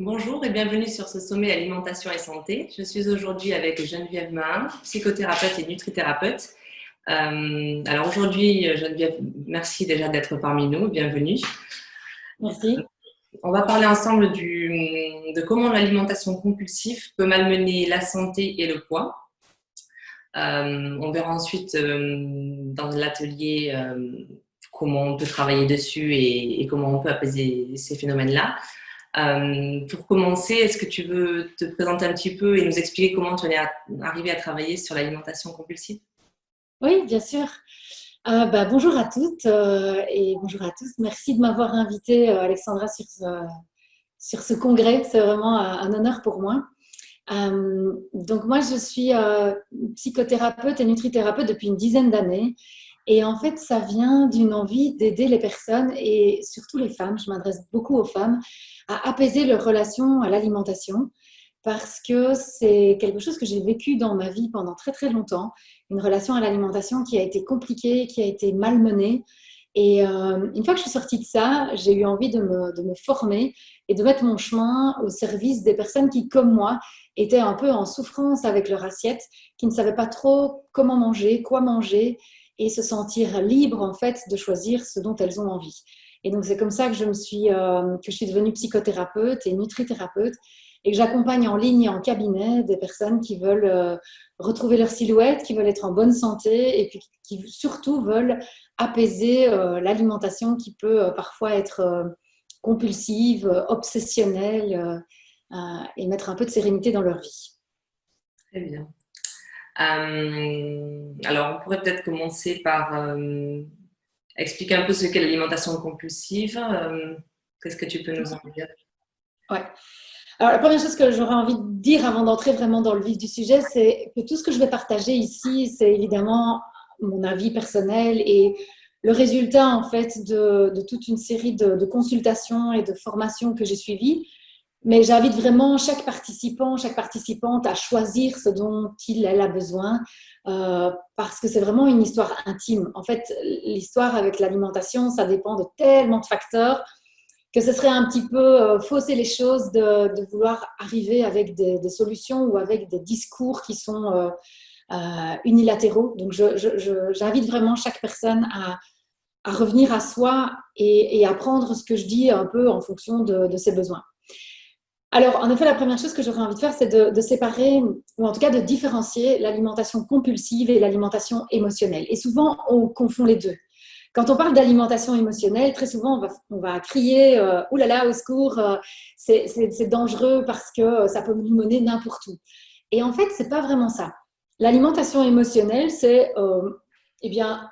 Bonjour et bienvenue sur ce sommet Alimentation et Santé. Je suis aujourd'hui avec Geneviève Mahin, psychothérapeute et nutrithérapeute. Alors aujourd'hui, Geneviève, merci déjà d'être parmi nous, bienvenue. Merci. On va parler ensemble de comment l'alimentation compulsive peut malmener la santé et le poids. On verra ensuite dans l'atelier comment on peut travailler dessus et comment on peut apaiser ces phénomènes-là. Pour commencer, est-ce que tu veux te présenter un petit peu et nous expliquer comment tu en es arrivé à travailler sur l'alimentation compulsive? Oui, bien sûr. Bonjour à toutes et bonjour à tous. Merci de m'avoir invité, Alexandra, sur ce congrès. C'est vraiment un honneur pour moi. Donc moi, je suis psychothérapeute et nutrithérapeute depuis une dizaine d'années. Et en fait, ça vient d'une envie d'aider les personnes et surtout les femmes, je m'adresse beaucoup aux femmes, à apaiser leur relation à l'alimentation parce que c'est quelque chose que j'ai vécu dans ma vie pendant très très longtemps, une relation à l'alimentation qui a été compliquée, qui a été malmenée. Et une fois que je suis sortie de ça, j'ai eu envie de me former et de mettre mon chemin au service des personnes qui, comme moi, étaient un peu en souffrance avec leur assiette, qui ne savaient pas trop comment manger, quoi manger, et se sentir libres en fait de choisir ce dont elles ont envie. Et donc c'est comme ça que je suis devenue psychothérapeute et nutrithérapeute et que j'accompagne en ligne et en cabinet des personnes qui veulent retrouver leur silhouette, qui veulent être en bonne santé et puis qui surtout veulent apaiser l'alimentation qui peut parfois être compulsive, obsessionnelle et mettre un peu de sérénité dans leur vie. Très bien. Alors, on pourrait peut-être commencer par expliquer un peu ce qu'est l'alimentation compulsive. Qu'est-ce que tu peux nous en dire? Ouais. Alors, la première chose que j'aurais envie de dire avant d'entrer vraiment dans le vif du sujet, c'est que tout ce que je vais partager ici, c'est évidemment mon avis personnel et le résultat en fait de toute une série de consultations et de formations que j'ai suivies. Mais j'invite vraiment chaque participant, chaque participante à choisir ce dont elle a besoin parce que c'est vraiment une histoire intime. En fait, l'histoire avec l'alimentation, ça dépend de tellement de facteurs que ce serait un petit peu fausser les choses de vouloir arriver avec des solutions ou avec des discours qui sont unilatéraux. Donc, j'invite vraiment chaque personne à revenir à soi et à prendre ce que je dis un peu en fonction de ses besoins. Alors, en effet, la première chose que j'aurais envie de faire, c'est de séparer, ou en tout cas de différencier l'alimentation compulsive et l'alimentation émotionnelle. Et souvent, on confond les deux. Quand on parle d'alimentation émotionnelle, très souvent, on va crier « Ouh là là, au secours, c'est dangereux parce que ça peut nous mener n'importe où ». Et en fait, ce n'est pas vraiment ça. L'alimentation émotionnelle, c'est eh bien,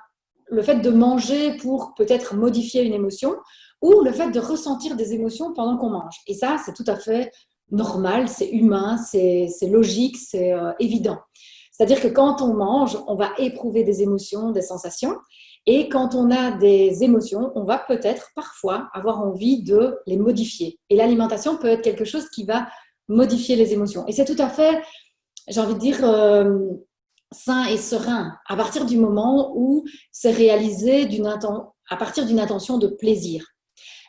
le fait de manger pour peut-être modifier une émotion ou le fait de ressentir des émotions pendant qu'on mange. Et ça, c'est tout à fait normal, c'est humain, c'est logique, c'est évident. C'est-à-dire que quand on mange, on va éprouver des émotions, des sensations. Et quand on a des émotions, on va peut-être parfois avoir envie de les modifier. Et l'alimentation peut être quelque chose qui va modifier les émotions. Et c'est tout à fait, j'ai envie de dire, sain et serein à partir du moment où c'est réalisé à partir d'une intention de plaisir.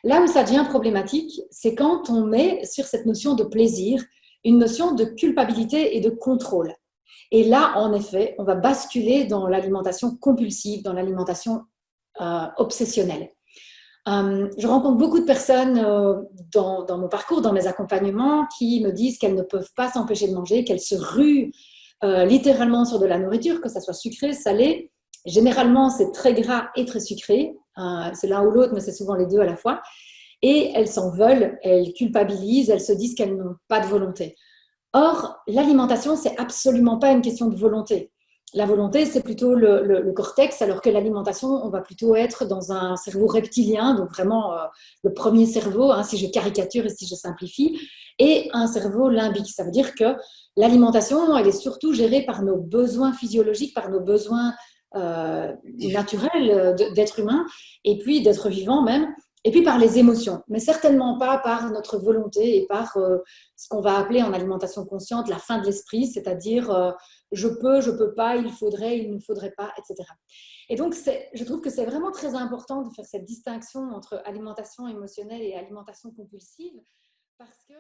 Là où ça devient problématique, c'est quand on met sur cette notion de plaisir une notion de culpabilité et de contrôle. Et là, en effet, on va basculer dans l'alimentation compulsive, dans l'alimentation obsessionnelle. Je rencontre beaucoup de personnes dans mon parcours, dans mes accompagnements, qui me disent qu'elles ne peuvent pas s'empêcher de manger, qu'elles se ruent littéralement sur de la nourriture, que ça soit sucré, salé. Généralement, c'est très gras et très sucré. C'est l'un ou l'autre, mais c'est souvent les deux à la fois. Et elles s'en veulent, elles culpabilisent, elles se disent qu'elles n'ont pas de volonté. Or, l'alimentation, c'est absolument pas une question de volonté. La volonté, c'est plutôt le cortex, alors que l'alimentation, on va plutôt être dans un cerveau reptilien, donc vraiment le premier cerveau, hein, si je caricature et si je simplifie, et un cerveau limbique. Ça veut dire que l'alimentation, elle est surtout gérée par nos besoins physiologiques, par nos besoins naturels d'être humain, et puis d'être vivant même, et puis par les émotions, mais certainement pas par notre volonté et par ce qu'on va appeler en alimentation consciente la fin de l'esprit, c'est-à-dire je peux pas, il faudrait, il ne faudrait pas, etc. Et donc, je trouve que c'est vraiment très important de faire cette distinction entre alimentation émotionnelle et alimentation compulsive parce que